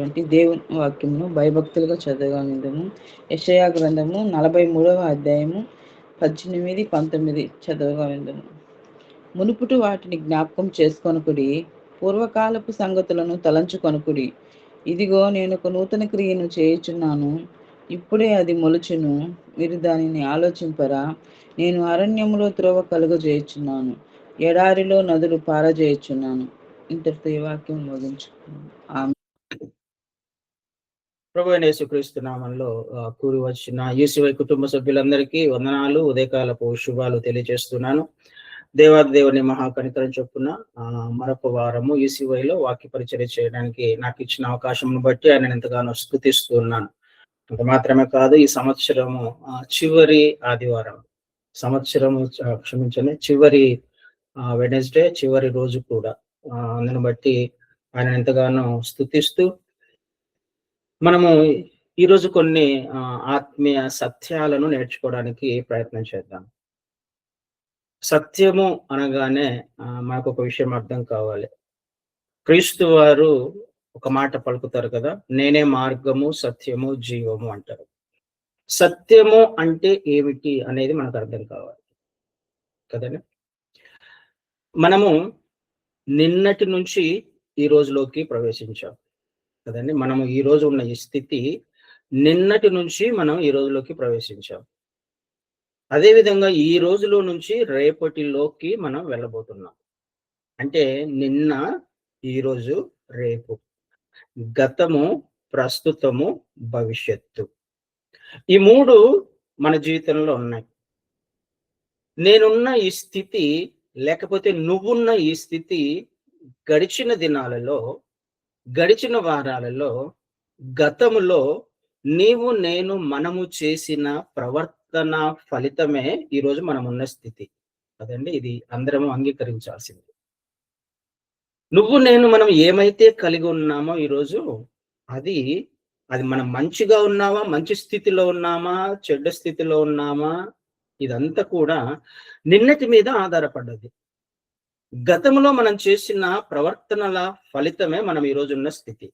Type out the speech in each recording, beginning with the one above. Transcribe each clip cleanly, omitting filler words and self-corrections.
ఉన్నటువంటి దేవుని వాక్యమును భయభక్తులుగా చదవగా విందుము. యెషయా గ్రంథము 43వ అధ్యాయము 18, 19 చదవగా విందుము. మునుపుటు వాటిని జ్ఞాపకం చేసుకొనుకుడి, పూర్వకాలపు సంగతులను తలంచుకొనుకుడి. ఇదిగో నేను ఒక నూతన క్రియను చేయుచున్నాను, ఇప్పుడే అది మొలుచును, మీరు దానిని ఆలోచింపరా? నేను అరణ్యములో త్రోవ కలుగజేయుచున్నాను, ఎడారిలో నదులు పారజేయుచున్నాను. ఇంతటితో ఈ వాక్యం ముగించుకున్నాను. ఆమేన్. ప్రభువైన యేసుక్రీస్తు నామంలో కూడి వచ్చిన యూసీవై కుటుంబ సభ్యులందరికీ వందనాలు, ఉదయకాలపు శుభాలు తెలియజేస్తున్నాను. దేవాది దేవుని మహాకనికరం చొప్పున మరొక వారము యూసీవైలో వాక్య పరిచర్య చేయడానికి నాకు ఇచ్చిన అవకాశం బట్టి ఆయన ఎంతగానో స్తుతిస్తున్నాను. అంత మాత్రమే కాదు, ఈ సంవత్సరము చివరి ఆదివారం, సంవత్సరము క్షమించండి, చివరి వెడ్నెస్డే, చివరి రోజు కూడా. అందును బట్టి ఆయన ఎంతగానో స్తుతిస్తూ మనము ఈరోజు కొన్ని ఆత్మీయ సత్యాలను నేర్చుకోవడానికి ప్రయత్నం చేద్దాం. సత్యము అనగానే మనకు ఒక విషయం అర్థం కావాలి. క్రీస్తు వారు ఒక మాట పలుకుతారు కదా, నేనే మార్గము, సత్యము, జీవము అంటారు. సత్యము అంటే ఏమిటి అనేది మనకు అర్థం కావాలి కదండి. మనము నిన్నటి నుంచి ఈ రోజులోకి ప్రవేశించాం కదండి. మనము ఈ రోజు ఉన్న ఈ స్థితి నిన్నటి నుంచి మనం ఈ రోజులోకి ప్రవేశించాం. అదేవిధంగా ఈ రోజులో నుంచి రేపటిలోకి మనం వెళ్ళబోతున్నాం. అంటే నిన్న, ఈరోజు, రేపు, గతము, ప్రస్తుతము, భవిష్యత్తు, ఈ మూడు మన జీవితంలో ఉన్నాయి. నేనున్న ఈ స్థితి, లేకపోతే నువ్వున్న ఈ స్థితి గడిచిన దినాలలో, గడిచిన వారాలలో, గతములో నీవు, నేను, మనము చేసిన ప్రవర్తన ఫలితమే ఈరోజు మనం ఉన్న స్థితి కదండి. ఇది అందరము అంగీకరించాల్సింది. నువ్వు, నేను, మనం ఏమైతే కలిగి ఉన్నామో ఈరోజు, అది మనం మంచిగా ఉన్నామా, మంచి స్థితిలో ఉన్నామా, చెడ్డ స్థితిలో ఉన్నామా, ఇదంతా కూడా నిన్నటి మీద ఆధారపడ్డది. గతంలో మనం చేసిన ప్రవర్తనల ఫలితమే మనం ఈరోజు ఉన్న స్థితి.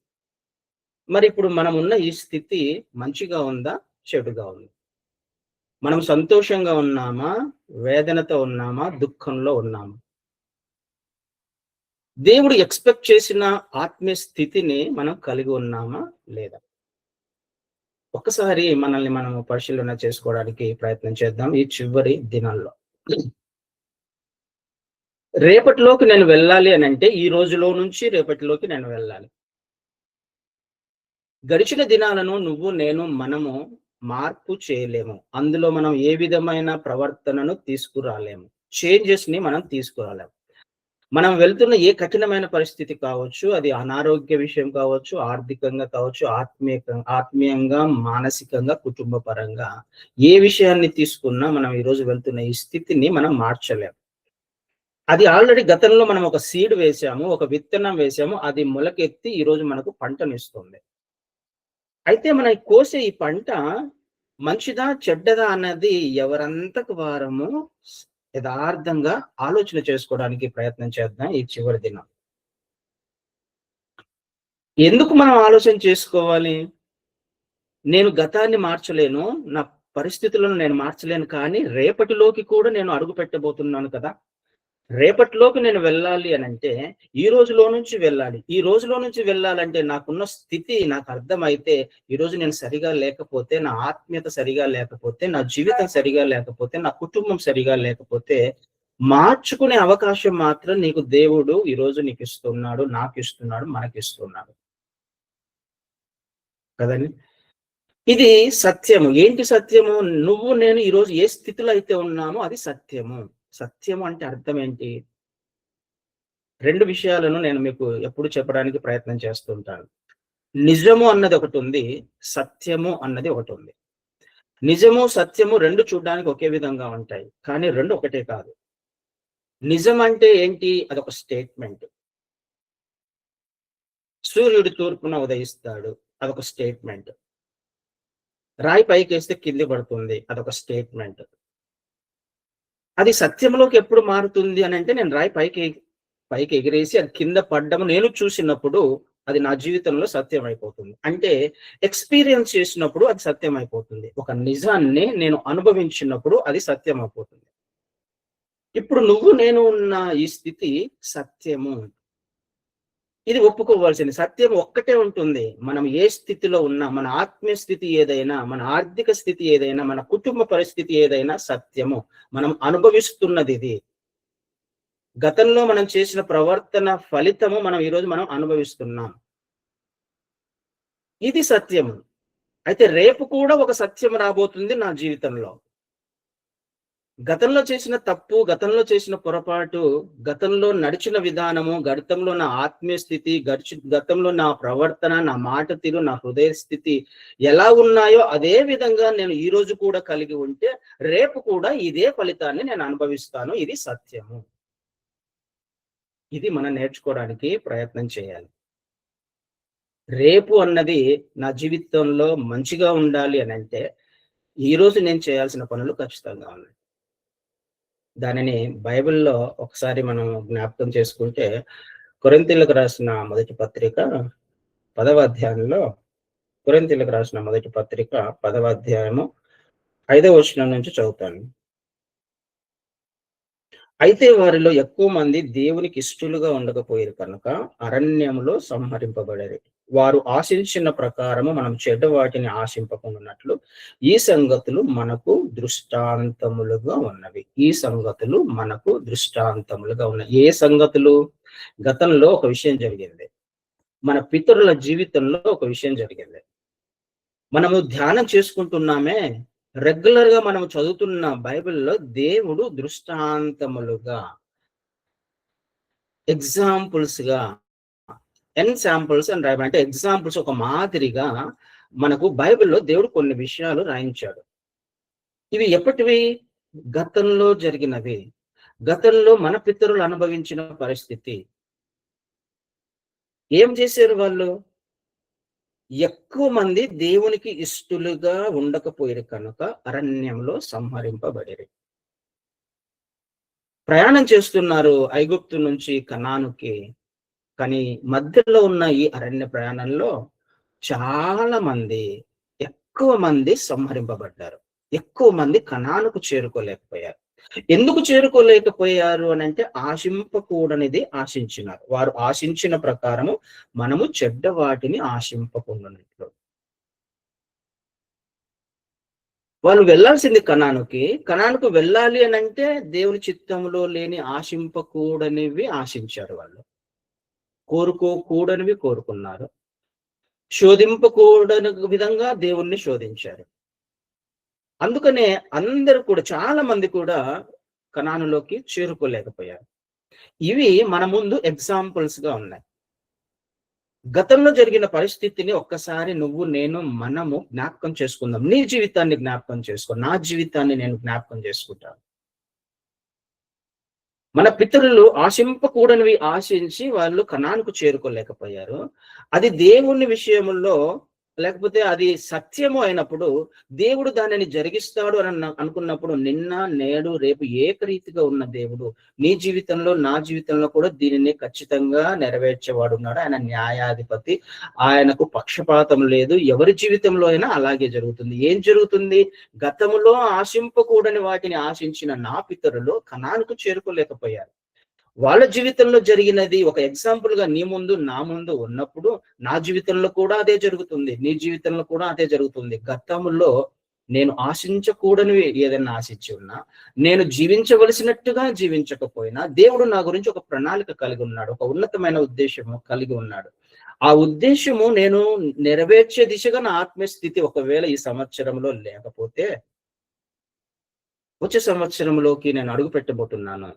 మరి ఇప్పుడు మనం ఉన్న ఈ స్థితి మంచిగా ఉందా, చెడుగా ఉందా? మనం సంతోషంగా ఉన్నామా, వేదనతో ఉన్నామా, దుఃఖంలో ఉన్నామా? దేవుడు ఎక్స్పెక్ట్ చేసిన ఆత్మీయ స్థితిని మనం కలిగి ఉన్నామా లేదా? ఒక్కసారి మనల్ని మనం పరిశీలన చేసుకోవడానికి ప్రయత్నం చేద్దాం ఈ చివరి దినాల్లో. రేపటిలోకి నేను వెళ్ళాలి అని అంటే ఈ రోజులో నుంచి రేపటిలోకి నేను వెళ్ళాలి. గడిచిన దినాలను నువ్వు, నేను, మనము మార్పు చేయలేము. అందులో మనం ఏ విధమైన ప్రవర్తనను తీసుకురాలేము. చేంజెస్ ని మనం తీసుకురాలేము. మనం వెళ్తున్న ఏ కఠినమైన పరిస్థితి కావచ్చు, అది అనారోగ్య విషయం కావచ్చు, ఆర్థికంగా కావచ్చు, ఆత్మీయంగా, మానసికంగా, కుటుంబ పరంగా, ఏ విషయాన్ని తీసుకున్నా మనం ఈరోజు వెళ్తున్న ఈ స్థితిని మనం మార్చలేము. అది ఆల్రెడీ గతంలో మనం ఒక సీడ్ వేసాము, ఒక విత్తనం వేసాము, అది మొలకెత్తి ఈరోజు మనకు పంటనిస్తుంది. అయితే మనం కోసే ఈ పంట మంచిదా, చెడ్డదా అన్నది ఎవరంతకు వారము యథార్థంగా ఆలోచన చేసుకోవడానికి ప్రయత్నం చేద్దాం ఈ చివరి దినం. ఎందుకు మనం ఆలోచన చేసుకోవాలి? నేను గతాన్ని మార్చలేను, నా పరిస్థితులను నేను మార్చలేను, కానీ రేపటిలోకి కూడా నేను అడుగు పెట్టబోతున్నాను కదా. రేపటిలోకి నేను వెళ్ళాలి అని అంటే ఈ రోజులో నుంచి వెళ్ళాలి. ఈ రోజులో నుంచి వెళ్ళాలంటే నాకున్న స్థితి నాకు అర్థమైతే, ఈరోజు నేను సరిగా లేకపోతే, నా ఆత్మీయత సరిగా లేకపోతే, నా జీవితం సరిగా లేకపోతే, నా కుటుంబం సరిగా లేకపోతే, మార్చుకునే అవకాశం మాత్రం నీకు దేవుడు ఈరోజు నీకు ఇస్తున్నాడు, నాకు ఇస్తున్నాడు, మనకి ఇస్తున్నాడు కదండి. ఇది సత్యము. ఏంటి సత్యము? నువ్వు, నేను ఈరోజు ఏ స్థితిలో అయితే ఉన్నామో అది సత్యము. సత్యము అంటే అర్థం ఏంటి? రెండు విషయాలను నేను మీకు ఎప్పుడు చెప్పడానికి ప్రయత్నం చేస్తుంటాను. నిజము అన్నది ఒకటి ఉంది, సత్యము అన్నది ఒకటి ఉంది. నిజము, సత్యము రెండు చూడడానికి ఒకే విధంగా ఉంటాయి, కానీ రెండు ఒకటే కాదు. నిజం అంటే ఏంటి? అదొక స్టేట్మెంట్. సూర్యుడు తూర్పున ఉదయిస్తాడు, అదొక స్టేట్మెంట్. రాయి పైకి వేస్తే కింది పడుతుంది, అదొక స్టేట్మెంట్. అది సత్యంలోకి ఎప్పుడు మారుతుంది అని అంటే, నేను రాయి పైకి ఎగిరేసి అది కింద పడ్డము నేను చూసినప్పుడు అది నా జీవితంలో సత్యం అయిపోతుంది. అంటే ఎక్స్‌పీరియన్స్ చేసినప్పుడు అది సత్యం అయిపోతుంది. ఒక నిజాన్ని నేను అనుభవించినప్పుడు అది సత్యం అయిపోతుంది. ఇప్పుడు నువ్వు నేను ఉన్న ఈ స్థితి సత్యము. ఇది ఒప్పుకోవాల్సింది. సత్యం ఒక్కటే ఉంటుంది. మనం ఏ స్థితిలో ఉన్నా, మన ఆత్మీయ స్థితి ఏదైనా, మన ఆర్థిక స్థితి ఏదైనా, మన కుటుంబ పరిస్థితి ఏదైనా సత్యము. మనం అనుభవిస్తున్నదిది. గతంలో మనం చేసిన ప్రవర్తన ఫలితము మనం అనుభవిస్తున్నాం. ఇది సత్యము. అయితే రేపు కూడా ఒక సత్యం రాబోతుంది నా జీవితంలో. గతంలో చేసిన తప్పు, గతంలో చేసిన పొరపాటు, గతంలో నడిచిన విధానము, గతంలో నా ఆత్మీయ స్థితి, గతంలో నా ప్రవర్తన, నా మాట తీరు, నా హృదయ స్థితి ఎలా ఉన్నాయో అదే విధంగా నేను ఈ రోజు కూడా కలిగి ఉంటే, రేపు కూడా ఇదే ఫలితాన్ని నేను అనుభవిస్తాను. ఇది సత్యము. ఇది మనం నేర్చుకోవడానికి ప్రయత్నం చేయాలి. రేపు అన్నది నా జీవితంలో మంచిగా ఉండాలి అనంటే, ఈరోజు నేను చేయాల్సిన పనులు ఖచ్చితంగా ఉన్నాయి. దానిని బైబిల్‌లో ఒకసారి మనం జ్ఞాపకం చేసుకుంటే, కొరింథీయులకు రాసిన మొదటి పత్రిక 10వ అధ్యాయంలో, కొరింథీయులకు రాసిన మొదటి పత్రిక 10వ అధ్యాయము 5వ వచనం నుంచి చదువుతాను. అయితే వారిలో ఎక్కువ మంది దేవునికి ఇష్టలుగా ఉండకపోయారు కనుక అరణ్యములో సంహరింపబడారు. వారు ఆశించిన ప్రకారము మనం చెడ్డ వాటిని ఆశింపకుండానట్లు ఈ సంగతులు మనకు దృష్టాంతములుగా ఉన్నవి. ఈ సంగతులు మనకు దృష్టాంతములుగా ఉన్నాయి. ఏ సంగతులు? గతంలో ఒక విషయం జరిగింది. మన పితరుల జీవితంలో ఒక విషయం జరిగింది. మనము ధ్యానం చేసుకుంటున్నామే, రెగ్యులర్ గా మనం చదువుతున్న బైబిల్లో దేవుడు దృష్టాంతములుగా, ఎగ్జాంపుల్స్ గా, శాంపుల్స్ అని రాయబడి, అంటే ఎగ్జాంపుల్స్, ఒక మాదిరిగా మనకు బైబిల్లో దేవుడు కొన్ని విషయాలు రాయించాడు. ఇవి ఎప్పటివి? గతంలో జరిగినవి. గతంలో మన పితరులు అనుభవించిన పరిస్థితి. ఏం చేశారు వాళ్ళు? ఎక్కువ మంది దేవునికి ఇష్టలుగా ఉండకపోయారు కనుక అరణ్యంలో సంహరింపబడిరి. ప్రయాణం చేస్తున్నారు ఐగుప్తు నుంచి కనానుకి. కానీ మధ్యలో ఉన్న ఈ అరణ్య ప్రయాణంలో చాలా మంది, ఎక్కువ మంది సంహరింపబడ్డారు. ఎక్కువ మంది కనానుకు చేరుకోలేకపోయారు. ఎందుకు చేరుకోలేకపోయారు అని అంటే, ఆశింపకూడనిది ఆశించినారు. వారు ఆశించిన ప్రకారము మనము చెడ్డ వాటిని ఆశింపకుండానట్లు. వాళ్ళు వెళ్ళాల్సింది కనానుకి. కనానుకు వెళ్ళాలి అని అంటే దేవుని చిత్తంలో లేని ఆశింపకూడనివి ఆశించారు వాళ్ళు. కోరుకోకూడనివి కోరుకున్నారు. శోధింపకూడని విధంగా దేవుణ్ణి శోధించారు. అందుకనే అందరూ కూడా, చాలా మంది కూడా కనానులోకి చేరుకోలేకపోయారు. ఇవి మన ముందు ఎగ్జాంపుల్స్ గా ఉన్నాయి. గతంలో జరిగిన పరిస్థితిని ఒక్కసారి నువ్వు, నేను, మనము జ్ఞాపకం చేసుకుందాం. నీ జీవితాన్ని జ్ఞాపకం చేసుకో, నా జీవితాన్ని నేను జ్ఞాపకం చేసుకుంటాను. మన పితరులు ఆశింపకూడనివి ఆశించి వాళ్ళు కనానుకు చేరుకోలేకపోయారు. అది దేవుని విషయంలో, లేకపోతే అది సత్యము అయినప్పుడు దేవుడు దానిని జరిగిస్తాడు అని అనుకున్నప్పుడు, నిన్న నేడు రేపు ఏకరీతిగా ఉన్న దేవుడు నీ జీవితంలో, నా జీవితంలో కూడా దీనిని ఖచ్చితంగా నెరవేర్చేవాడు ఉన్నాడు. ఆయన న్యాయాధిపతి. ఆయనకు పక్షపాతం లేదు. ఎవరి జీవితంలో అయినా అలాగే జరుగుతుంది. ఏం జరుగుతుంది? గతములో ఆశింపకూడని వాటిని ఆశించిన నా పితరులు కనానుకు చేరుకోలేకపోయారు. వాళ్ళ జీవితంలో జరిగినది ఒక ఎగ్జాంపుల్ గా నీ ముందు, నా ముందు ఉన్నప్పుడు నా జీవితంలో కూడా అదే జరుగుతుంది. నీ జీవితంలో కూడా అదే జరుగుతుంది. గతంలో నేను ఆశించకూడనివి ఏదైనా ఆశించి ఉన్నా, నేను జీవించవలసినట్టుగా జీవించకపోయినా, దేవుడు నా గురించి ఒక ప్రణాళిక కలిగి ఉన్నాడు. ఒక ఉన్నతమైన ఉద్దేశము కలిగి ఉన్నాడు. ఆ ఉద్దేశము నేను నెరవేర్చే దిశగా నా ఆత్మీయ స్థితి ఒకవేళ ఈ సంవత్సరంలో లేకపోతే, వచ్చే సంవత్సరంలోకి నేను అడుగు పెట్టబోతున్నాను.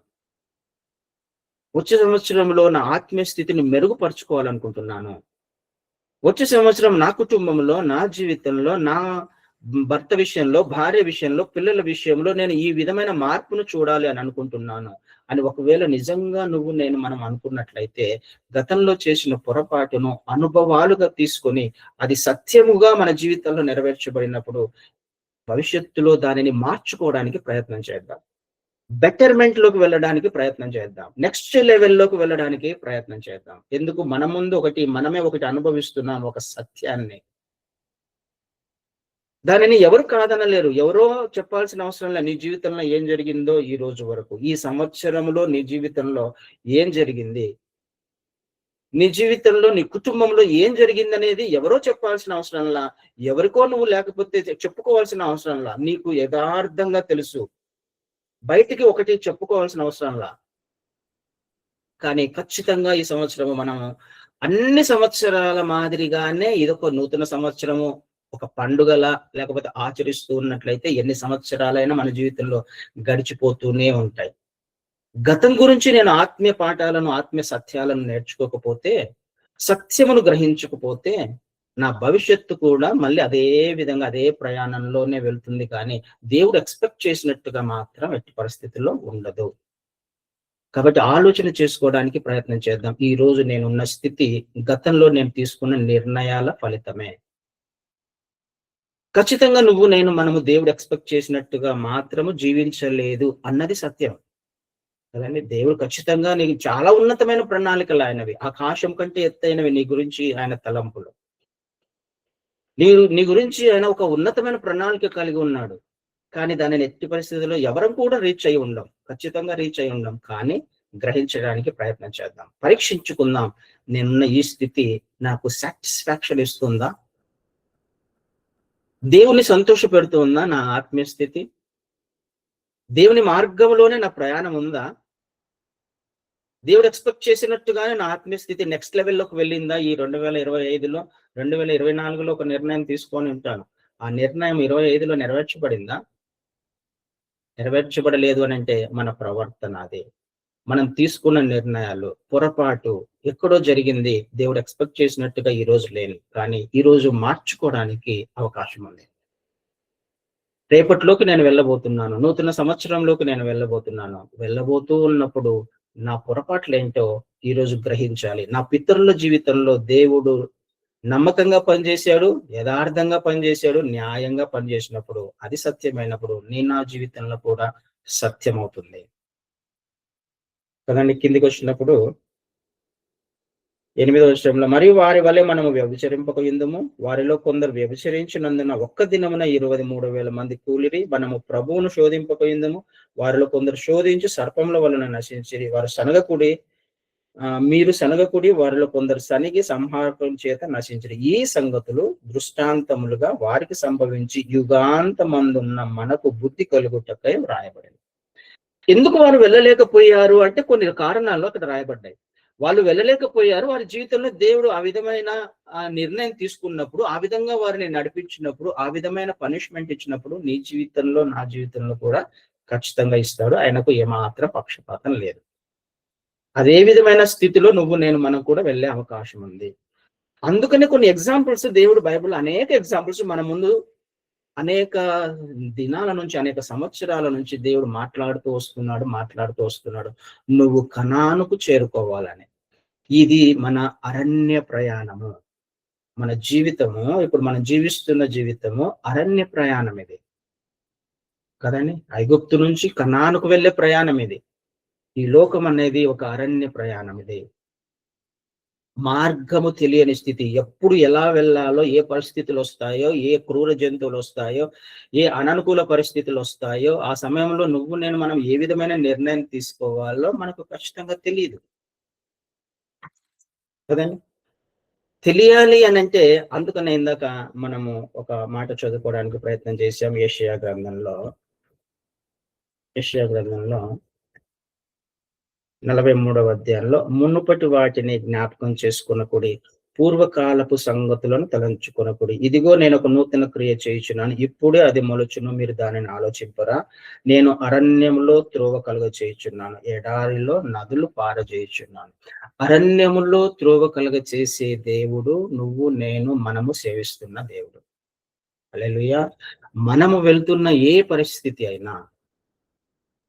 వచ్చే సంవత్సరంలో నా ఆత్మీయ స్థితిని మెరుగుపరుచుకోవాలనుకుంటున్నాను. వచ్చే సంవత్సరం నా కుటుంబంలో, నా జీవితంలో, నా భర్త విషయంలో, భార్య విషయంలో, పిల్లల విషయంలో నేను ఈ విధమైన మార్పును చూడాలి అని అనుకుంటున్నాను అని ఒకవేళ నిజంగా నువ్వు, నేను, మనం అనుకున్నట్లయితే, గతంలో చేసిన పొరపాటును అనుభవాలుగా తీసుకొని అది సత్యముగా మన జీవితంలో నెరవేర్చబడినప్పుడు భవిష్యత్తులో దానిని మార్చుకోవడానికి ప్రయత్నం చేద్దాం. బెటర్మెంట్ లోకి వెళ్ళడానికి ప్రయత్నం చేద్దాం. నెక్స్ట్ లెవెల్లోకి వెళ్ళడానికి ప్రయత్నం చేద్దాం. ఎందుకు మన ముందు మనమే ఒకటి అనుభవిస్తున్నాం, ఒక సత్యాన్ని. దానిని ఎవరు కాదనలేరు. ఎవరో చెప్పాల్సిన అవసరం లేదు. నీ జీవితంలో ఏం జరిగిందో ఈ రోజు వరకు, ఈ సంవత్సరంలో నీ జీవితంలో ఏం జరిగింది, నీ జీవితంలో నీ కుటుంబంలో ఏం జరిగిందనేది ఎవరో చెప్పాల్సిన అవసరంలా, ఎవరికో నువ్వు లేకపోతే చెప్పుకోవాల్సిన అవసరంలా, నీకు యథార్థంగా తెలుసు. బయటికి ఒకటి చెప్పుకోవాల్సిన అవసరంలా. కానీ ఖచ్చితంగా ఈ సంవత్సరము మనం అన్ని సంవత్సరాల మాదిరిగానే ఇదొక నూతన సంవత్సరము, ఒక పండుగలా లేకపోతే ఆచరిస్తూ ఉన్నట్లయితే ఎన్ని సంవత్సరాలైనా మన జీవితంలో గడిచిపోతూనే ఉంటాయి. గతం గురించి నేను ఆత్మీయ పాఠాలను, ఆత్మీయ సత్యాలను నేర్చుకోకపోతే, సత్యమును గ్రహించకపోతే, నా భవిష్యత్తు కూడా మళ్ళీ అదే విధంగా అదే ప్రయాణంలోనే వెళ్తుంది. కానీ దేవుడు ఎక్స్పెక్ట్ చేసినట్టుగా మాత్రం ఎట్టి పరిస్థితుల్లో ఉండదు. కాబట్టి ఆలోచన చేసుకోవడానికి ప్రయత్నం చేద్దాం. ఈ రోజు నేనున్న స్థితి గతంలో నేను తీసుకున్న నిర్ణయాల ఫలితమే. ఖచ్చితంగా మనము దేవుడు ఎక్స్పెక్ట్ చేసినట్టుగా మాత్రము జీవించలేదు అన్నది సత్యం కదండి. దేవుడు ఖచ్చితంగా నీకు చాలా ఉన్నతమైన ప్రణాళికలు ఆయనవి, ఆకాశం కంటే ఎత్తైనవి నీ గురించి ఆయన తలంపులు. నీ గురించి ఆయన ఒక ఉన్నతమైన ప్రణాళిక కలిగి ఉన్నాడు. కానీ దానిని ఎట్టి పరిస్థితుల్లో ఎవరం కూడా రీచ్ అయి ఉండం, ఖచ్చితంగా రీచ్ అయి ఉండం. కానీ గ్రహించడానికి ప్రయత్నం చేద్దాం, పరీక్షించుకుందాం. నేనున్న ఈ స్థితి నాకు సాటిస్ఫాక్షన్ ఇస్తుందా? దేవుని సంతోష పెడుతుందా నా ఆత్మీయ స్థితి? దేవుని మార్గంలోనే నా ప్రయాణం ఉందా? దేవుడు ఎక్స్పెక్ట్ చేసినట్టుగానే నా ఆత్మీయ స్థితి నెక్స్ట్ లెవెల్లోకి వెళ్ళిందా? ఈ 2025లో 2024లో ఒక నిర్ణయం తీసుకొని ఉంటాను. ఆ నిర్ణయం 25లో నెరవేర్చబడిందా? నెరవేర్చబడలేదు అని అంటే మన ప్రవర్తన అదే. మనం తీసుకున్న నిర్ణయాలు పొరపాటు ఎక్కడో జరిగింది, దేవుడు ఎక్స్పెక్ట్ చేసినట్టుగా ఈ రోజు లేని, కానీ ఈ రోజు మార్చుకోవడానికి అవకాశం ఉంది. రేపటిలోకి నేను వెళ్ళబోతున్నాను, నూతన సంవత్సరంలోకి నేను వెళ్ళబోతూ ఉన్నప్పుడు నా పొరపాట్లు ఏంటో ఈ రోజు గ్రహించాలి. నా పితరుల జీవితంలో దేవుడు నమ్మకంగా పనిచేశాడు, యథార్థంగా పనిచేశాడు, న్యాయంగా పనిచేసినప్పుడు, అది సత్యమైనప్పుడు నా జీవితంలో కూడా సత్యం అవుతుంది కదండి. కిందికి వచ్చినప్పుడు 8వ వచనంలో, మరియు వారి వలె మనము వ్యభిచరింపకయుందుము, వారిలో కొందరు వ్యభిచరించినందున ఒక్క దినమున 23,000 మంది కూలిరి. మనము ప్రభువును శోధింపకయుందుము, వారిలో కొందరు శోధించి సర్పముల వలన నశించిరి. వారు సనగకుడి, మీరు సనగకుడి, వారిలో కొందరు సనిగి సంహారకం చేత నశించిరి. ఈ సంగతులు దృష్టాంతములుగా వారికి సంభవించి యుగాంతమందున్న మనకు బుద్ధి కలుగుటకై వ్రాయబడింది. ఎందుకు వారు వెళ్ళలేకపోయారు అంటే కొన్ని కారణాలు అక్కడ రాయబడ్డాయి. వాళ్ళు వెళ్ళలేకపోయారు. వారి జీవితంలో దేవుడు ఆ విధమైన నిర్ణయం తీసుకున్నప్పుడు, ఆ విధంగా వారిని నడిపించినప్పుడు, ఆ విధమైన పనిష్మెంట్ ఇచ్చినప్పుడు నీ జీవితంలో, నా జీవితంలో కూడా ఖచ్చితంగా ఇస్తాడు. ఆయనకు ఏమాత్రం పక్షపాతం లేదు. అదే విధమైన స్థితిలో మనం కూడా వెళ్ళే అవకాశం ఉంది. అందుకనే కొన్ని ఎగ్జాంపుల్స్ దేవుడు బైబిల్ అనేక ఎగ్జాంపుల్స్ మన ముందు అనేక దినాల నుంచి, అనేక సంవత్సరాల నుంచి దేవుడు మాట్లాడుతూ వస్తున్నాడు. నువ్వు కనానుకు చేరుకోవాలని. ఇది మన అరణ్య ప్రయాణము. మన జీవితము, ఇప్పుడు మనం జీవిస్తున్న జీవితము అరణ్య ప్రయాణం ఇది కదండి. ఐగుప్తు నుంచి కనానుకు వెళ్ళే ప్రయాణం ఇది. ఈ లోకం అనేది ఒక అరణ్య ప్రయాణం ఇది. మార్గము తెలియని స్థితి, ఎప్పుడు ఎలా వెళ్ళాలో, ఏ పరిస్థితులు వస్తాయో, ఏ క్రూర జంతువులు వస్తాయో, ఏ అననుకూల పరిస్థితులు వస్తాయో, ఆ సమయంలో మనం ఏ విధమైన నిర్ణయం తీసుకోవాలో మనకు ఖచ్చితంగా తెలియదు కదండి. తెలియాలి అని అంటే, అందుకనే ఇందాక మనము ఒక మాట చదువుకోవడానికి ప్రయత్నం చేశాం. యెషయా గ్రంథంలో 43వ అధ్యాయంలో, మునుపటి వాటిని జ్ఞాపకం చేసుకొనకుడి, పూర్వకాలపు సంగతులను తలంచుకొనకుడి. ఇదిగో నేను ఒక నూతన క్రియ చేయుచున్నాను, ఇప్పుడే అది మొలుచును, మీరు దానిని ఆలోచింపరా? నేను అరణ్యంలో త్రోవ కలుగ చేయుచున్నాను, ఎడారిలో నదులు పారజేయుచున్నాను. అరణ్యములో త్రోవ కలుగ చేసే దేవుడు మనము సేవిస్తున్న దేవుడు. హల్లెలూయా. మనము వెళ్తున్న ఏ పరిస్థితి అయినా,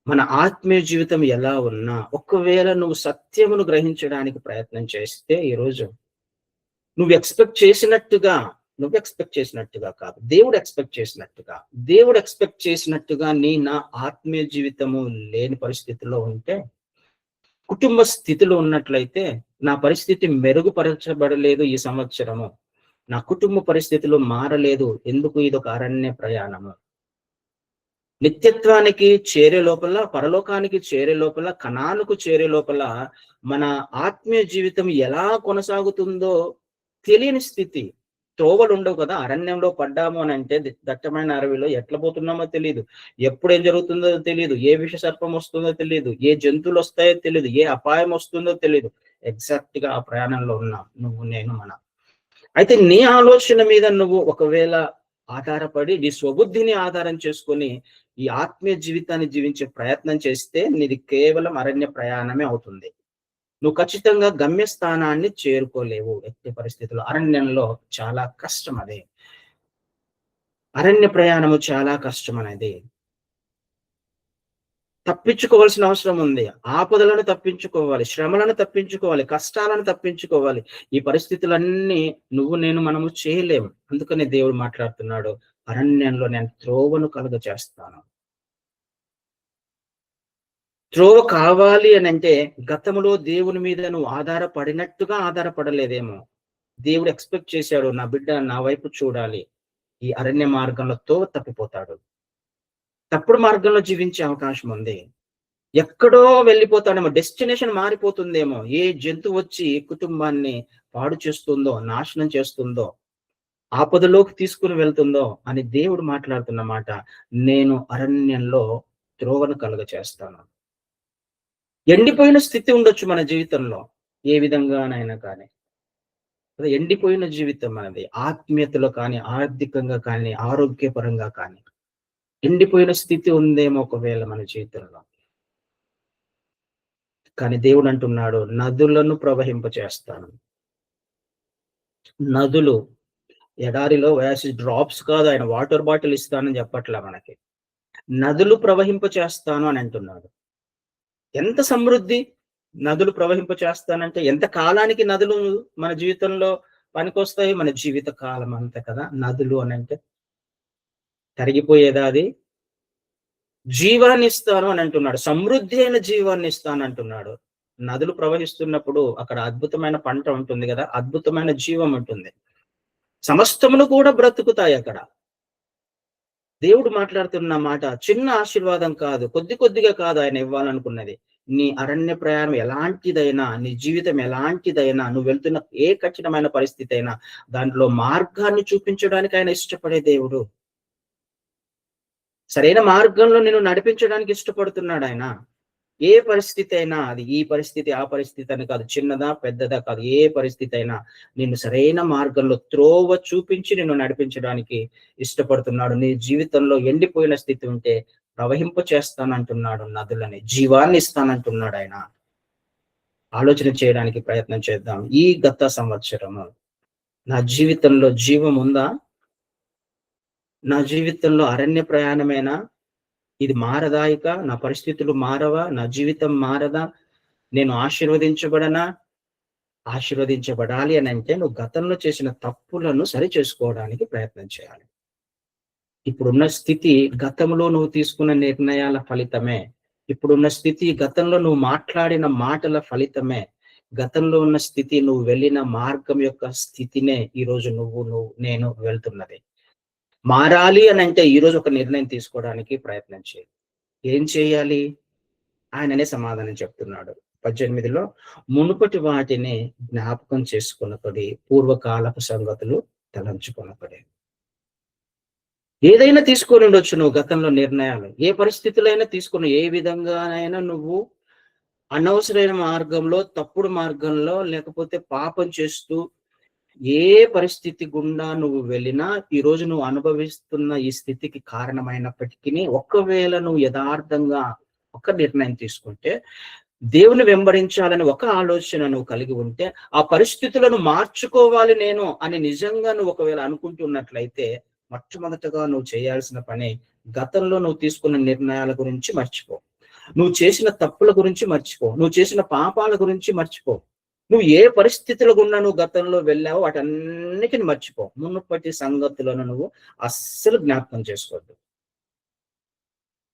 మన ఆత్మీయ జీవితం ఎలా ఉన్నా, ఒకవేళ నువ్వు సత్యమును గ్రహించడానికి ప్రయత్నం చేస్తే, ఈరోజు నువ్వు ఎక్స్పెక్ట్ చేసినట్టుగా నువ్వు ఎక్స్పెక్ట్ చేసినట్టుగా కాదు, దేవుడు ఎక్స్పెక్ట్ చేసినట్టుగా. దేవుడు ఎక్స్పెక్ట్ చేసినట్టుగా నా ఆత్మీయ జీవితము లేని పరిస్థితిలో ఉంటే, కుటుంబ స్థితిలో ఉన్నట్లయితే, నా పరిస్థితి మెరుగుపరచబడలేదు ఈ సంవత్సరము, నా కుటుంబ పరిస్థితులు మారలేదు, ఎందుకు ఇదొక అరణ్య ప్రయాణము. నిత్యత్వానికి చేరే లోపల, పరలోకానికి చేరే లోపల, కనానుకు చేరే లోపల మన ఆత్మీయ జీవితం ఎలా కొనసాగుతుందో తెలియని స్థితి. త్రోవలు ఉండవు కదా, అరణ్యంలో పడ్డాము అని అంటే దట్టమైన అడవిలో ఎట్లా పోతున్నామో తెలియదు, ఎప్పుడేం జరుగుతుందో తెలియదు, ఏ విష సర్పం వస్తుందో తెలియదు, ఏ జంతువులు వస్తాయో తెలియదు, ఏ అపాయం వస్తుందో తెలియదు. ఎగ్జాక్ట్ గా ఆ ప్రయాణంలో ఉన్నాం నువ్వు నేను మనం. అయితే నీ ఆలోచన మీద నువ్వు ఒకవేళ ఆధారపడి, నీ స్వబుద్ధిని ఆధారం చేసుకొని ఈ ఆత్మీయ జీవితాన్ని జీవించే ప్రయత్నం చేస్తే నీది కేవలం అరణ్య ప్రయాణమే అవుతుంది. నువ్వు ఖచ్చితంగా గమ్యస్థానాన్ని చేరుకోలేవు ఎట్టి పరిస్థితుల్లో. అరణ్యంలో చాలా కష్టం అది, అరణ్య ప్రయాణము చాలా కష్టం అనేది. తప్పించుకోవాల్సిన అవసరం ఉంది, ఆపదలను తప్పించుకోవాలి, శ్రమలను తప్పించుకోవాలి, కష్టాలను తప్పించుకోవాలి. ఈ పరిస్థితులన్నీ నువ్వు నేను మనము చేయలేము. అందుకని దేవుడు మాట్లాడుతున్నాడు, అరణ్యంలో నేను త్రోవను కలుగ చేస్తాను. త్రోవ కావాలి అని అంటే గతంలో దేవుని మీద నువ్వు ఆధారపడినట్టుగా ఆధారపడలేదేమో. దేవుడు ఎక్స్పెక్ట్ చేశాడు, నా బిడ్డ నా వైపు చూడాలి, ఈ అరణ్య మార్గంలో త్రోవ తప్పిపోతాడు, తప్పుడు మార్గంలో జీవించే అవకాశం ఉంది, ఎక్కడో వెళ్ళిపోతాడేమో, డెస్టినేషన్ మారిపోతుందేమో, ఏ జంతువు వచ్చి కుటుంబాన్ని పాడు చేస్తుందో, నాశనం చేస్తుందో, ఆపదలోకి తీసుకుని వెళ్తుందో అని దేవుడు మాట్లాడుతున్న మాట. నేను అరణ్యంలో త్రోవను కలుగ చేస్తాను. ఎండిపోయిన స్థితి ఉండొచ్చు మన జీవితంలో, ఏ విధంగానైనా కానీ. ఎండిపోయిన జీవితం మనది, ఆత్మీయతలో కానీ, ఆర్థికంగా కానీ, ఆరోగ్యపరంగా కానీ ఎండిపోయిన స్థితి ఉందేమో ఒకవేళ మన జీవితంలో. కానీ దేవుడు అంటున్నాడు, నదులను ప్రవహింప చేస్తాను. నదులు, ఎడారిలో వేసి డ్రాప్స్ కాదు, ఆయన వాటర్ బాటిల్ ఇస్తానని చెప్పట్లా మనకి. నదులు ప్రవహింప చేస్తాను అని అంటున్నాడు. ఎంత సమృద్ధి, నదులు ప్రవహింప చేస్తానంటే ఎంత కాలానికి నదులు మన జీవితంలో పనికొస్తాయి? మన జీవిత కాలం అంతే కదా నదులు అని అంటే. తరిగిపోయేదా అది? జీవాన్ని ఇస్తాను అని అంటున్నాడు, సమృద్ధి అయిన జీవాన్ని ఇస్తాను అంటున్నాడు. నదులు ప్రవహిస్తున్నప్పుడు అక్కడ అద్భుతమైన పంట ఉంటుంది కదా, అద్భుతమైన జీవం ఉంటుంది, సమస్తమును కూడా బ్రతుకుతాయి అక్కడ. దేవుడు మాట్లాడుతున్న మాట చిన్న ఆశీర్వాదం కాదు, కొద్ది కొద్దిగా కాదు ఆయన ఇవ్వాలనుకున్నది. నీ అరణ్య ప్రయాణం ఎలాంటిదైనా, నీ జీవితం ఎలాంటిదైనా, నువ్వు వెళ్తున్న ఏ కఠినమైన పరిస్థితి అయినా దాంట్లో మార్గాన్ని చూపించడానికి ఆయన ఇష్టపడే దేవుడు. సరైన మార్గంలో నిన్ను నడిపించడానికి ఇష్టపడుతున్నాడు ఆయన. ఏ పరిస్థితి అయినా, అది ఈ పరిస్థితి ఆ పరిస్థితి అని కాదు, చిన్నదా పెద్దదా కాదు, ఏ పరిస్థితి అయినా నిన్ను సరైన మార్గంలో త్రోవ చూపించి నిన్ను నడిపించడానికి ఇష్టపడుతున్నాడు. నీ జీవితంలో ఎండిపోయిన స్థితి ఉంటే ప్రవహింప చేస్తానంటున్నాడు, నదులని జీవాన్ని ఇస్తానంటున్నాడు ఆయన. ఆలోచన చేయడానికి ప్రయత్నం చేద్దాం. ఈ గత సంవత్సరము నా జీవితంలో జీవం ఉందా? నా జీవితంలో అరణ్య ప్రయాణమేనా? ఇది మారదా? ఇక నా పరిస్థితులు మారవా? నా జీవితం మారదా? నేను ఆశీర్వదించబడనా? ఆశీర్వదించబడాలి అని అంటే నువ్వు గతంలో చేసిన తప్పులను సరి చేసుకోవడానికి ప్రయత్నం చేయాలి. ఇప్పుడున్న స్థితి గతంలో నువ్వు తీసుకున్న నిర్ణయాల ఫలితమే. ఇప్పుడున్న స్థితి గతంలో నువ్వు మాట్లాడిన మాటల ఫలితమే. గతంలో ఉన్న స్థితి నువ్వు వెళ్ళిన మార్గం యొక్క స్థితినే ఈరోజు నేను వెళ్తున్నది. మారాలి అని అంటే ఈరోజు ఒక నిర్ణయం తీసుకోవడానికి ప్రయత్నం చేయాలి. ఏం చేయాలి? ఆయననే సమాధానం చెప్తున్నాడు 18లో, మునుపటి వాటిని జ్ఞాపకం చేసుకొనకడి, పూర్వకాలపు సంగతులు తలంచుకొనకడి. ఏదైనా తీసుకొని ఉండొచ్చు నువ్వు గతంలో నిర్ణయాలు, ఏ పరిస్థితుల్లో అయినా తీసుకుని, ఏ విధంగానైనా నువ్వు అనవసరమైన మార్గంలో, తప్పుడు మార్గంలో, లేకపోతే పాపం చేస్తూ ఏ పరిస్థితి గుండా నువ్వు వెళ్ళినా ఈరోజు నువ్వు అనుభవిస్తున్న ఈ స్థితికి కారణమైనప్పటికీ, ఒకవేళ నువ్వు యథార్థంగా ఒక నిర్ణయం తీసుకుంటే, దేవుని వెంబడించాలని ఒక ఆలోచన నువ్వు కలిగి ఉంటే, ఆ పరిస్థితులను మార్చుకోవాలి నేను అని నిజంగా నువ్వు ఒకవేళ అనుకుంటున్నట్లయితే, మొట్టమొదటగా నువ్వు చేయాల్సిన పని, గతంలో నువ్వు తీసుకున్న నిర్ణయాల గురించి మర్చిపో, నువ్వు చేసిన తప్పుల గురించి మర్చిపో, నువ్వు చేసిన పాపాల గురించి మర్చిపో. నువ్వు ఏ పరిస్థితుల గుండా నువ్వు గతంలో వెళ్ళావో వాటన్నిటిని మర్చిపో. మునుపటి సంగతులను నువ్వు అస్సలు జ్ఞాపకం చేసుకోవద్దు.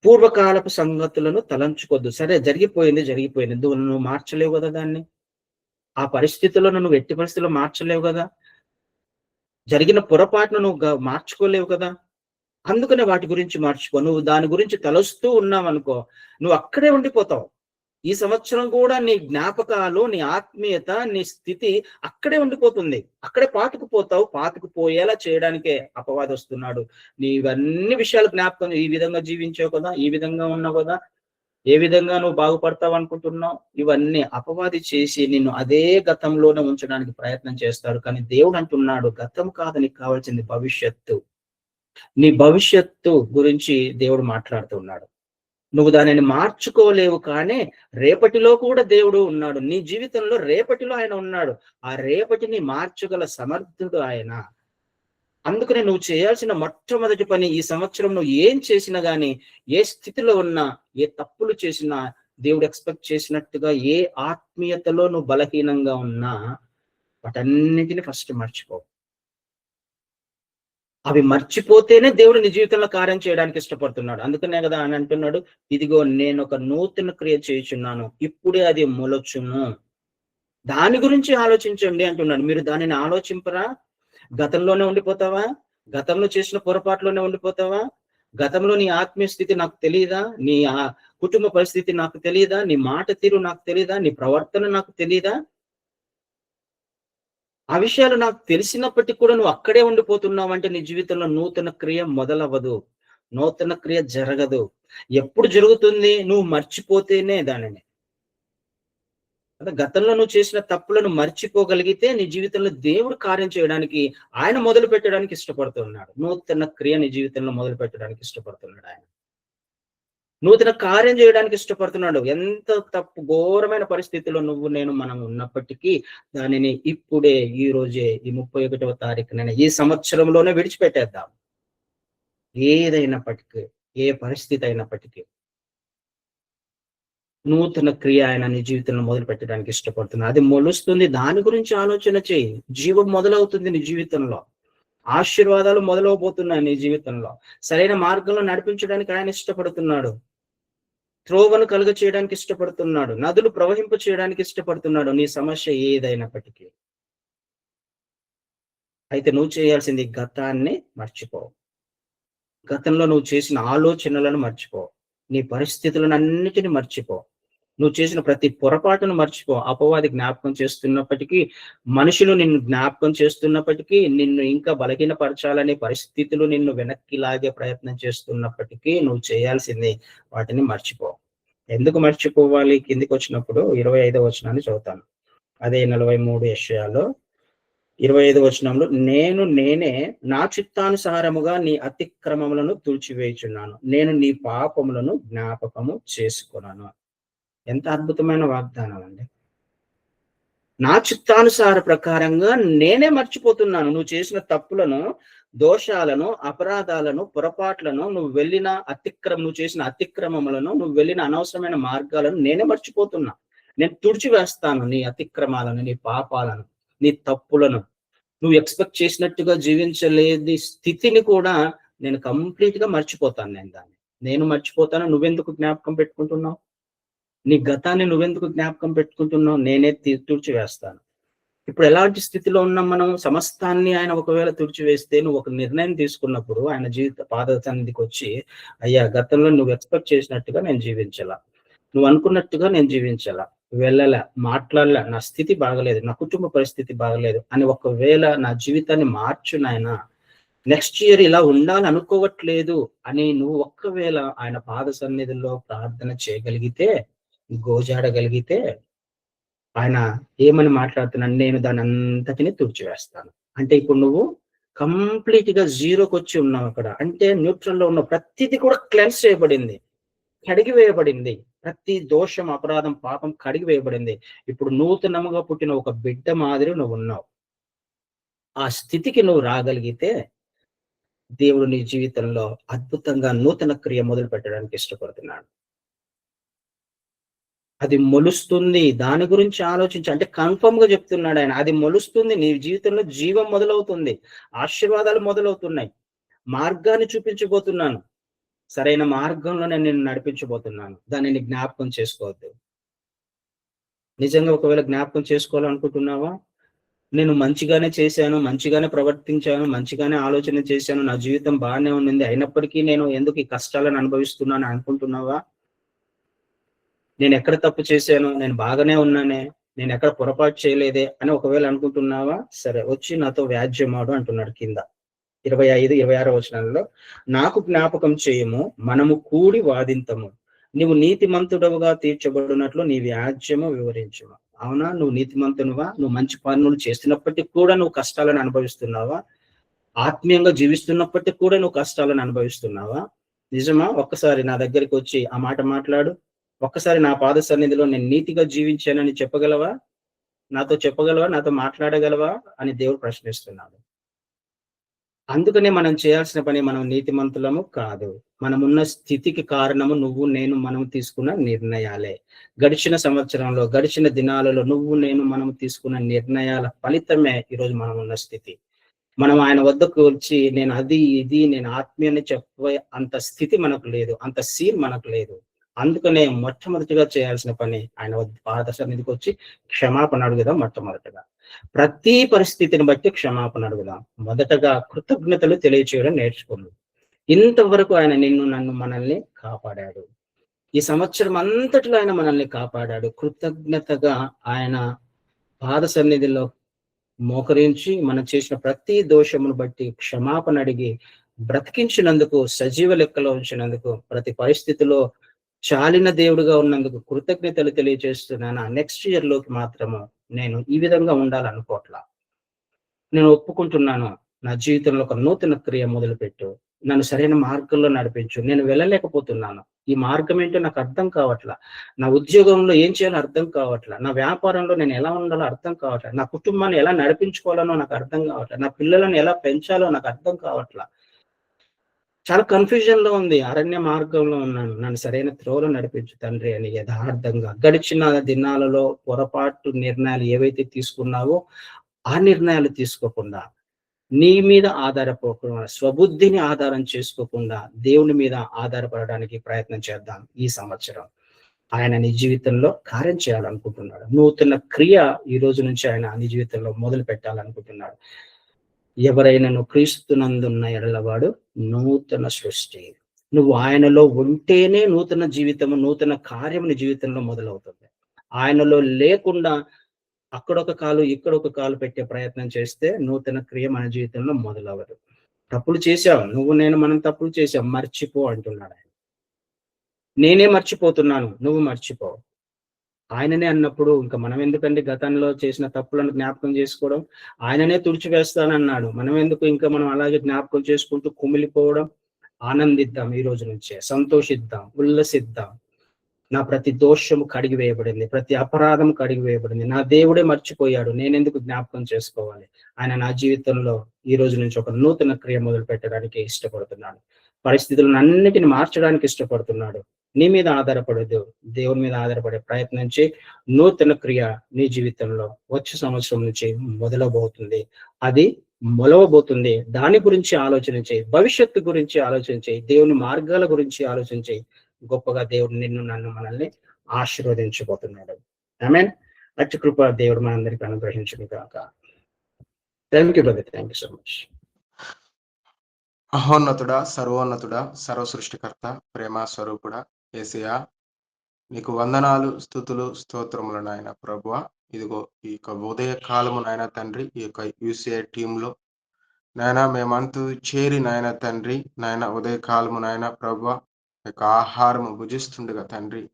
పూర్వకాలపు సంగతులను తలంచుకోవద్దు. సరే జరిగిపోయింది, జరిగిపోయింది. నువ్వు మార్చలేవు కదా దాన్ని. ఆ పరిస్థితులను నువ్వు ఎట్టి పరిస్థితుల్లో మార్చలేవు కదా. జరిగిన పొరపాటును నువ్వు మార్చుకోలేవు కదా. అందుకనే వాటి గురించి మర్చిపో. నువ్వు దాని గురించి తలుస్తూ ఉన్నావనుకో, నువ్వు అక్కడే ఉండిపోతావు. ఈ సంవత్సరం కూడా నీ జ్ఞాపకాలు, నీ ఆత్మీయత, నీ స్థితి అక్కడే ఉండిపోతుంది. అక్కడే పాతుకుపోతావు. పాతుకుపోయేలా చేయడానికే అపవాది వస్తున్నాడు. నీవన్నీ విషయాలు జ్ఞాపకం, ఈ విధంగా జీవించావు కదా, ఈ విధంగా ఉన్నావు కదా, ఏ విధంగా నువ్వు బాగుపడతావు అనుకుంటున్నావు, ఇవన్నీ అపవాది చేసి నిన్ను అదే గతంలోనే ఉంచడానికి ప్రయత్నం చేస్తాడు. కానీ దేవుడు అంటున్నాడు, గతం కాదు నీకు కావాల్సింది భవిష్యత్తు. నీ భవిష్యత్తు గురించి దేవుడు మాట్లాడుతున్నాడు. నువ్వు దానిని మార్చుకోలేవు, కానీ రేపటిలో కూడా దేవుడు ఉన్నాడు. నీ జీవితంలో రేపటిలో ఆయన ఉన్నాడు. ఆ రేపటిని మార్చగల సమర్థుడు ఆయన. అందుకనే నువ్వు చేయాల్సిన మొట్టమొదటి పని, ఈ సంవత్సరం నువ్వు ఏం చేసినా గానీ, ఏ స్థితిలో ఉన్నా, ఏ తప్పులు చేసినా, దేవుడు ఎక్స్పెక్ట్ చేసినట్టుగా ఏ ఆత్మీయతలో నువ్వు బలహీనంగా ఉన్నా వాటన్నిటిని ఫస్ట్ మర్చిపో. అవి మర్చిపోతేనే దేవుడు నీ జీవితంలో కార్యం చేయడానికి ఇష్టపడుతున్నాడు. అందుకనే కదా ఆయన అంటున్నాడు, ఇదిగో నేను ఒక నూతన క్రియ చేయుచున్నాను, ఇప్పుడే అది మొలచును. దాని గురించి ఆలోచించండి అంటున్నాడు. మీరు దానిని ఆలోచింపరా? గతంలోనే ఉండిపోతావా? గతంలో చేసిన పొరపాటులోనే ఉండిపోతావా? గతంలో నీ ఆత్మీయ స్థితి నాకు తెలియదా? నీ కుటుంబ పరిస్థితి నాకు తెలియదా? నీ మాట తీరు నాకు తెలియదా? నీ ప్రవర్తన నాకు తెలియదా? ఆ విషయాలు నాకు తెలిసినప్పటికీ కూడా నువ్వు అక్కడే ఉండిపోతున్నావు అంటే నీ జీవితంలో నూతన క్రియ మొదలవ్వదు, నూతన క్రియ జరగదు. ఎప్పుడు జరుగుతుంది? నువ్వు మర్చిపోతేనే దానిని. అంటే గతంలో నువ్వు చేసిన తప్పులను మర్చిపోగలిగితే నీ జీవితంలో దేవుడు కార్యం చేయడానికి, ఆయన మొదలు పెట్టడానికి ఇష్టపడుతున్నాడు. నూతన క్రియ నీ జీవితంలో మొదలు పెట్టడానికి ఇష్టపడుతున్నాడు ఆయన. నూతన కార్యం చేయడానికి ఇష్టపడుతున్నాడు. ఎంత తప్పు ఘోరమైన పరిస్థితిలో నువ్వు మనం ఉన్నప్పటికీ దానిని ఇప్పుడే, ఈ రోజే, ఈ 31వ తారీఖున, ఈ సంవత్సరంలోనే విడిచిపెట్టేద్దాం. ఏదైనప్పటికీ, ఏ పరిస్థితి అయినప్పటికీ నూతన క్రియ ఆయన నీ జీవితంలో మొదలు పెట్టడానికి ఇష్టపడుతున్నాడు. అది మొలుస్తుంది, దాని గురించి ఆలోచన చేయి. జీవం మొదలవుతుంది నీ జీవితంలో. ఆశీర్వాదాలు మొదలవబోతున్నాయి నీ జీవితంలో. సరైన మార్గంలో నడిపించడానికి ఆయన ఇష్టపడుతున్నాడు. త్రోవను కలుగ చేయడానికి ఇష్టపడుతున్నాడు. నదులు ప్రవహింప చేయడానికి ఇష్టపడుతున్నాడు, నీ సమస్య ఏదైనప్పటికీ. అయితే నువ్వు చేయాల్సింది గతాన్ని మర్చిపో. గతంలో నువ్వు చేసిన ఆలోచనలను మర్చిపో. నీ పరిస్థితులను అన్నిటిని మర్చిపో. నువ్వు చేసిన ప్రతి పొరపాటును మర్చిపో. అపవాది జ్ఞాపకం చేస్తున్నప్పటికీ, మనుషులు నిన్ను జ్ఞాపకం చేస్తున్నప్పటికీ, నిన్ను ఇంకా బలహీనపరచాలనే పరిస్థితులు నిన్ను వెనక్కి లాగే ప్రయత్నం చేస్తున్నప్పటికీ నువ్వు చేయాల్సింది వాటిని మర్చిపో. ఎందుకు మర్చిపోవాలి? కిందికి వచ్చినప్పుడు 25వ వచనాన్ని చదువుతాను. అదే 43 యెషయాలో 25వ వచనంలో, నేనే నా చిత్తానుసారముగా నీ అతిక్రమములను తుడిచివేయుచున్నాను, నేను నీ పాపములను జ్ఞాపకము చేసుకొనను. ఎంత అద్భుతమైన వాగ్దానం అండి. నా చిత్తానుసార ప్రకారంగా నేనే మర్చిపోతున్నాను. నువ్వు చేసిన తప్పులను, దోషాలను, అపరాధాలను, పొరపాట్లను, నువ్వు చేసిన అతిక్రమములను, నువ్వు వెళ్ళిన అనవసరమైన మార్గాలను నేనే మర్చిపోతున్నా. నేను తుడిచివేస్తాను నీ అతిక్రమాలను, నీ పాపాలను, నీ తప్పులను. నువ్వు ఎక్స్పెక్ట్ చేసినట్టుగా జీవించలేని స్థితిని కూడా నేను కంప్లీట్ గా మర్చిపోతాను. నేను మర్చిపోతాను. నువ్వెందుకు జ్ఞాపకం పెట్టుకుంటున్నావు? నీ గతాన్ని నువ్వెందుకు జ్ఞాపకం పెట్టుకుంటున్నావు? నేనే తుడిచివేస్తాను. ఇప్పుడు ఎలాంటి స్థితిలో ఉన్నాం మనం? సమస్తాన్ని ఆయన ఒకవేళ తుడిచివేస్తే, నువ్వు ఒక నిర్ణయం తీసుకున్నప్పుడు ఆయన పాద సన్నిధికి వచ్చి, అయ్యా గతంలో నువ్వు ఎక్స్పెక్ట్ చేసినట్టుగా నేను జీవించాలా, నువ్వు అనుకున్నట్టుగా నేను జీవించాలా, వెళ్ళాలా, మాట్లాడలా, నా స్థితి బాగలేదు, నా కుటుంబ పరిస్థితి బాగలేదు అని ఒకవేళ నా జీవితాన్ని మార్చు నాయనా, నెక్స్ట్ ఇయర్ ఇలా ఉండాలనుకోవట్లేదు అని నువ్వు ఒక్కవేళ ఆయన పాద సన్నిధిలో ప్రార్థన చేయగలిగితే, గోజాడగలిగితే, ఆయన ఏమని మాట్లాడుతున్నాడు? నేను దాని అంతటిని తుడిచివేస్తాను. అంటే ఇప్పుడు నువ్వు కంప్లీట్ గా జీరోకి వచ్చి ఉన్నావు అక్కడ. అంటే న్యూట్రల్ లో ఉన్న ప్రతిదీ కూడా క్లెన్స్ చేయబడింది, కడిగి వేయబడింది. ప్రతి దోషం, అపరాధం, పాపం కడిగి వేయబడింది. ఇప్పుడు నూతనముగా పుట్టిన ఒక బిడ్డ మాదిరి నువ్వు ఉన్నావు. ఆ స్థితికి నువ్వు రాగలిగితే దేవుడు నీ జీవితంలో అద్భుతంగా నూతన క్రియ మొదలు పెట్టడానికి ఇష్టపడుతున్నాడు. అది మొలుస్తుంది. దాని గురించి ఆలోచించు. అంటే కన్ఫర్మ్‌గా చెప్తున్నాడు ఆయన. అది మొలుస్తుంది. నీ జీవితంలో జీవం మొదలవుతుంది. ఆశీర్వాదాలు మొదలవుతున్నాయి. మార్గాన్ని చూపించబోతున్నాను. సరైన మార్గంలో నేను నిన్ను నడిపించబోతున్నాను. దానిని జ్ఞాపకం చేసుకోవద్దు. నిజంగా ఒకవేళ జ్ఞాపకం చేసుకోవాలనుకుంటున్నావా? నేను మంచిగానే చేశాను, మంచిగానే ప్రవర్తించాను, మంచిగానే ఆలోచన చేశాను, నా జీవితం బానే ఉండింది. అయినప్పటికీ నేను ఎందుకు ఈ కష్టాలను అనుభవిస్తున్నాను అనుకుంటున్నావా? నేనెక్కడ తప్పు చేశాను? నేను బాగానే ఉన్నానే. నేనెక్కడ పొరపాటు చేయలేదే అని ఒకవేళ అనుకుంటున్నావా? సరే వచ్చి నాతో వ్యాజ్యెమాడు అంటున్నాడు కింద. 25, 26 వచనాలలో నాకు జ్ఞాపకం చేయము, మనము కూడి వాదింతము. నీవు నీతిమంతుడవుగా తీర్చబడినట్లు నీ వ్యాజ్యము వివరించుము. అవునా? నువ్వు నీతిమంతునివా? నువ్వు మంచి పనులు చేస్తున్నప్పటికి కూడా నువ్వు కష్టాలను అనుభవిస్తున్నావా? ఆత్మీయంగా జీవిస్తున్నప్పటికి కూడా నువ్వు కష్టాలను అనుభవిస్తున్నావా? నిజమా? ఒక్కసారి నా దగ్గరికొచ్చి ఆ మాట మాట్లాడు. ఒక్కసారి నా పాద సన్నిధిలో నేను నీతిగా జీవించానని చెప్పగలవా? నాతో చెప్పగలవా? నాతో మాట్లాడగలవా? అని దేవుడు ప్రశ్నిస్తున్నాడు. అందుకనే మనం చేయాల్సిన పని మనం నీతిమంతులము కాదు. మనమున్న స్థితికి కారణము నువ్వు, నేను, మనం తీసుకున్న నిర్ణయాలే. గడిచిన సంవత్సరంలో, గడిచిన దినాలలో నువ్వు, నేను, మనం తీసుకున్న నిర్ణయాల ఫలితమే ఈరోజు మనమున్న స్థితి. మనం ఆయన వద్దకు వచ్చి నేను అది, ఇది, నేను ఆత్మీయని చెప్పే అంత స్థితి మనకు లేదు. అంత సీన్ మనకు లేదు. అందుకనే మొట్టమొదటిగా చేయాల్సిన పని ఆయన పాద సన్నిధికొచ్చి క్షమాపణ అడుగుదాం మొట్టమొదటగా. ప్రతి పరిస్థితిని బట్టి క్షమాపణ అడుగుదాం. మొదటగా కృతజ్ఞతలు తెలియచేయడం నేర్చుకోండి. ఇంతవరకు ఆయన నిన్ను, నన్ను, మనల్ని కాపాడాడు. ఈ సంవత్సరం అంతటిలో ఆయన మనల్ని కాపాడాడు. కృతజ్ఞతగా ఆయన పాద సన్నిధిలో మోకరించి మనం చేసిన ప్రతి దోషమును బట్టి క్షమాపణ అడిగి బ్రతికించినందుకు, సజీవ లెక్కలో ఉంచినందుకు, ప్రతి పరిస్థితిలో చాలిన దేవుడుగా ఉన్నందుకు కృతజ్ఞతలు తెలియజేస్తున్నాను. నెక్స్ట్ ఇయర్ లోకి మాత్రము నేను ఈ విధంగా ఉండాలనుకోవట్లా. నేను ఒప్పుకుంటున్నాను. నా జీవితంలో ఒక నూతన క్రియ మొదలుపెట్టు. నన్ను సరైన మార్గంలో నడిపించు. నేను వెళ్ళలేకపోతున్నాను. ఈ మార్గం ఏంటో నాకు అర్థం కావట్లా. నా ఉద్యోగంలో ఏం చేయాలో అర్థం కావట్లా. నా వ్యాపారంలో నేను ఎలా ఉండాలో అర్థం కావట్లా. నా కుటుంబాన్ని ఎలా నడిపించుకోవాలనో నాకు అర్థం కావట్లా. నా పిల్లలను ఎలా పెంచాలో నాకు అర్థం కావట్లా. చాలా కన్‌ఫ్యూజన్‌లో ఉంది. అరణ్య మార్గంలో ఉన్నాను. నన్ను సరైన త్రోవలో నడిపించు తండ్రి అని యథార్థంగా గడిచిన దినాలలో పొరపాటు నిర్ణయాలు ఏవైతే తీసుకున్నావో, ఆ నిర్ణయాలు తీసుకోకుండా నీ మీద ఆధారపోకుండా, స్వబుద్ధిని ఆధారం చేసుకోకుండా, దేవుని మీద ఆధారపడడానికి ప్రయత్నం చేద్దాం ఈ సంవత్సరం. ఆయన నీ జీవితంలో కార్యం చేయాలనుకుంటున్నాడు. నూతన క్రియ ఈ రోజు నుంచి ఆయన నీ జీవితంలో మొదలు పెట్టాలనుకుంటున్నాడు. ఎవరైనను క్రీస్తునందున్న ఎడల వాడు నూతన సృష్టి. నువ్వు ఆయనలో ఉంటేనే నూతన జీవితము, నూతన కార్యము నీ జీవితంలో మొదలవుతుంది. ఆయనలో లేకుండా అక్కడొక కాలు, ఇక్కడొక కాలు పెట్టే ప్రయత్నం చేస్తే నూతన క్రియ మన జీవితంలో మొదలవ్వదు. తప్పులు చేశావు. నువ్వు, నేను, మనం తప్పులు చేశాం. మర్చిపో అంటున్నాడు ఆయన. నేనే మర్చిపోతున్నాను. నువ్వు మర్చిపో. ఆయననే అన్నప్పుడు ఇంక మనం ఎందుకండి గతంలో చేసిన తప్పులను జ్ఞాపకం చేసుకోవడం? ఆయననే తుడిచివేస్తానన్నాడు. మనం ఎందుకు ఇంకా మనం అలాగే జ్ఞాపకం చేసుకుంటూ కుమిలిపోవడం? ఆనందిద్దాం ఈ రోజు నుంచే. సంతోషిద్దాం, ఉల్లసిద్దాం. నా ప్రతి దోషము కడిగి వేయబడింది. ప్రతి అపరాధం కడిగి వేయబడింది. నా దేవుడే మర్చిపోయాడు. నేనెందుకు జ్ఞాపకం చేసుకోవాలి? ఆయన నా జీవితంలో ఈ రోజు నుంచి ఒక నూతన క్రియ మొదలు పెట్టడానికి ఇష్టపడుతున్నాడు. పరిస్థితులను అన్నిటిని మార్చడానికి ఇష్టపడుతున్నాడు. నీ మీద ఆధారపడొద్దు. దేవుని మీద ఆధారపడే ప్రయత్నం చేయి. నూతన క్రియ నీ జీవితంలో వచ్చే సంవత్సరం నుంచి మొదలవబోతుంది. అది మొలవబోతుంది. దాని గురించి ఆలోచన చేయి. భవిష్యత్తు గురించి ఆలోచన చేయి. దేవుని మార్గాల గురించి ఆలోచన చేయి. గొప్పగా దేవుడు నిన్ను, నన్ను, మనల్ని ఆశీర్వదించబోతున్నాడు. ఆమేన్. అట్టి కృప దేవుడు మనందరికీ అనుగ్రహించును గాక. Thank you brother. Thank you so much. మహోన్నతుడా, సర్వోన్నతుడా, సర్వ సృష్టికర్త, ప్రేమ స్వరూపుడా, యేసయ్యా నీకు వందనాలు, స్తుతులు, స్తోత్రములు నాయన ప్రభువా. ఇదిగో ఈ యొక్క ఉదయ కాలము నాయన తండ్రి, ఈ యొక్క యూసీఐ టీంలో నాయన మేమంతు చేరి నాయన తండ్రి, నాయన ఉదయ కాలము నాయన ప్రభువా యొక్క ఆహారము భుజిస్తుండగా తండ్రి,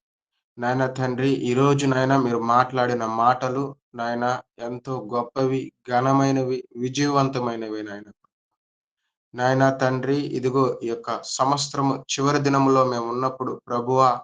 నాయన తండ్రి ఈరోజు నాయన మీరు మాట్లాడిన మాటలు నాయన ఎంతో గొప్పవి, ఘనమైనవి, విజయవంతమైనవి నాయన. నాయనా తండ్రి, ఇదిగో ఈ యొక్క సంవత్సరము చివరి దినములో మేమున్నప్పుడు ప్రభువా,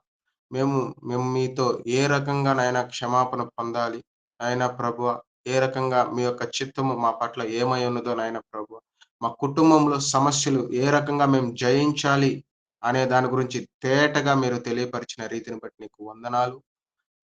మేము మేము మీతో ఏ రకంగా నాయనా క్షమాపణ పొందాలి? నాయనా ప్రభువా, ఏ రకంగా మీ యొక్క చిత్తము మా పట్ల ఏమై ఉన్నదో నాయనా ప్రభువా, మా కుటుంబంలో సమస్యలు ఏ రకంగా మేము జయించాలి అనే దాని గురించి తేటగా మీరు తెలియపరిచిన రీతిని బట్టి నీకు వందనాలు.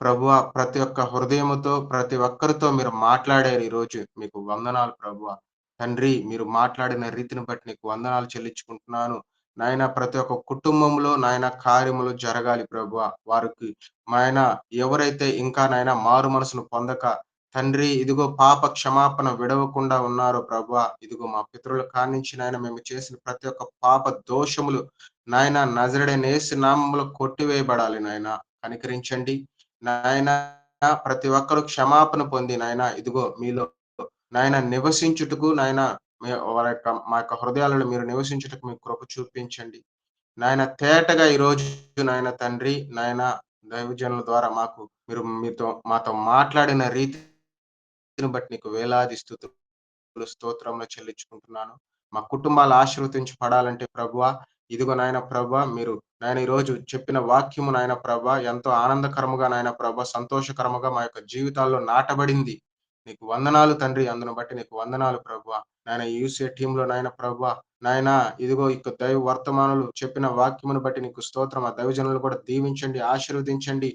ప్రభువా ప్రతి ఒక్క హృదయముతో ప్రతి ఒక్కరితో మీరు మాట్లాడారు ఈరోజు. మీకు వందనాలు ప్రభువా. తండ్రి మీరు మాట్లాడిన రీతిని బట్టి నీకు వందనాలు చెల్లించుకుంటున్నాను. నాయన ప్రతి ఒక్క కుటుంబంలో నాయన కార్యములు జరగాలి ప్రభువా. వారికి నాయన ఎవరైతే ఇంకా నాయన మారు మనసును పొందక తండ్రి ఇదిగో పాప క్షమాపణ విడవకుండా ఉన్నారో ప్రభువా, ఇదిగో మా పితరుల కానించి నాయన మేము చేసిన ప్రతి ఒక్క పాప దోషములు నాయన నజరేయుడైన యేసు నామములో కొట్టివేయబడాలి నాయన. కనికరించండి నాయన. ప్రతి ఒక్కరు క్షమాపణ పొంది నాయన ఇదిగో మీలో నాయన నివసించుటకు నాయన వారి యొక్క మా యొక్క హృదయాలలో మీరు నివసించుటకు మీ కృప చూపించండి నాయన. తేటగా ఈరోజు నాయన తండ్రి నాయన దైవజనుల ద్వారా మీరు మాతో మాట్లాడిన రీతిని బట్టి నీకు వేలాది స్తుతులు స్తోత్రములు చెల్లించుకుంటున్నాను. మా కుటుంబాలు ఆశీర్వదించబడాలంటే ప్రభువా, ఇదిగో నాయన ప్రభువా, మీరు నాయన ఈరోజు చెప్పిన వాక్యము నాయన ప్రభువా ఎంతో ఆనందకరముగా నాయన ప్రభువా సంతోషకరముగా మా యొక్క జీవితాల్లో నాటబడింది. నీకు వందనాలు తండ్రి. అందును బట్టి నీకు వందనాలు ప్రభువా. నాయన యూసే టీంలో నాయన ప్రభువా నాయన ఇదిగో ఇక దైవ వర్తమానులు చెప్పిన వాక్యమును బట్టి నీకు స్తోత్రం. ఆ దైవజనులు కూడా దీవించండి, ఆశీర్వదించండి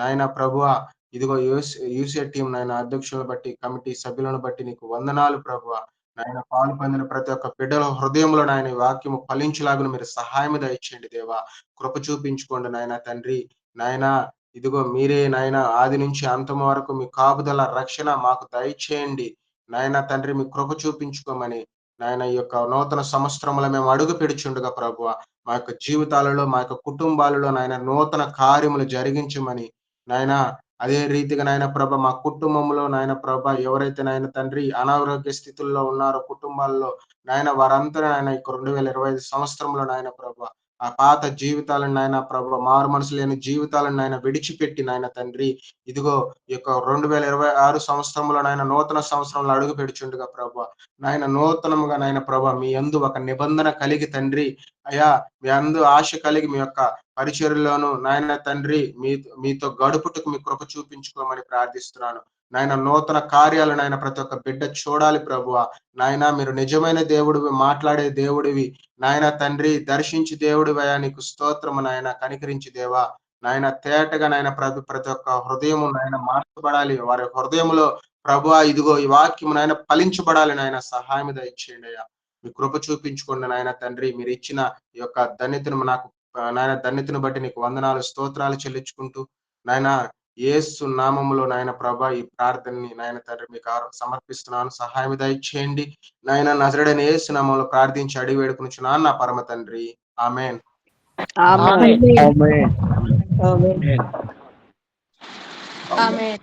నాయన ప్రభువా. ఇదిగో యూసే టీం నాయన అధ్యక్షులను బట్టి కమిటీ సభ్యులను బట్టి నీకు వందనాలు ప్రభువా. నాయన పాలు పొందిన ప్రతి ఒక్క బిడ్డల హృదయంలో నాయన ఈ వాక్యము ఫలించులాగున మీరు సహాయం దయచేయండి దేవా. కృప చూపించుకోండి నాయన తండ్రి. నాయన ఇదిగో మీరే నాయన ఆది నుంచి అంతం వరకు మీ కాపుదల రక్షణ మాకు దయచేయండి నాయన తండ్రి. మీ కృప చూపించుకోమని నాయన ఈ యొక్క నూతన సంవత్సరంలో మేము అడుగు పెడుచుండగా ప్రభువా మా యొక్క జీవితాలలో మా యొక్క కుటుంబాలలో నాయన నూతన కార్యములు జరిగించమని నాయన. అదే రీతిగా నాయన ప్రభ మా కుటుంబంలో నాయన ప్రభ ఎవరైతే నాయన తండ్రి అనారోగ్య స్థితుల్లో ఉన్నారో కుటుంబాల్లో నాయన వారంతా నాయన ఇక 2025 సంవత్సరంలో నాయన ప్రభ ఆ పాత జీవితాలను నాయన ప్రభ మారు మనసు లేని జీవితాలను నాయన విడిచిపెట్టి నాయన తండ్రి ఇదిగో ఈ యొక్క 2026 సంవత్సరంలో నాయన నూతన సంవత్సరంలో అడుగు పెడుచుండగా ప్రభ నాయన నూతనముగా నాయన ప్రభ మీ యందు ఒక నిబంధన కలిగి తండ్రి అయా మీ అందు ఆశ కలిగి మీ యొక్క పరిచర్యలోను నాయన తండ్రి మీతో గడుపుటకు మీ కృప చూపించుకోమని ప్రార్థిస్తున్నాను నాయన. నూతన కార్యాలు నాయన ప్రతి ఒక్క బిడ్డ చూడాలి ప్రభువా నాయన. మీరు నిజమైన దేవుడివి, మాట్లాడే దేవుడివి నాయన తండ్రి, దర్శించి దేవుడివి అయా నీకు స్తోత్రము నాయన. కనికరించి దేవా నాయన తేటగా నాయన ప్రతి ఒక్క హృదయము నాయన మార్చబడాలి. వారి హృదయములో ప్రభువా ఇదిగో ఈ వాక్యము నాయన ఫలించబడాలి నాయన. సహాయం దయచేయండి అయ్యా. మీ కృప చూపించుకోండి నాయన తండ్రి. మీరు ఇచ్చిన ఈ యొక్క ధన్యతను నాకు నాయన ధన్యతను బట్టి నీకు వందనాలు స్తోత్రాలు చెల్లించుకుంటూ నాయన యేసు నామములో నాయన ప్రభ ఈ ప్రార్థనని నాయన తండ్రి మీకు సమర్పిస్తున్నాను. సహాయం దయచేయండి నాయన. నజరేయుడైన యేసు నామములో ప్రార్థించి అడిగి వేడుకొనుచున్నాను నా పరమ తండ్రి. ఆమేన్. ఆమేన్. ఆమేన్. ఆమేన్. ఆమేన్.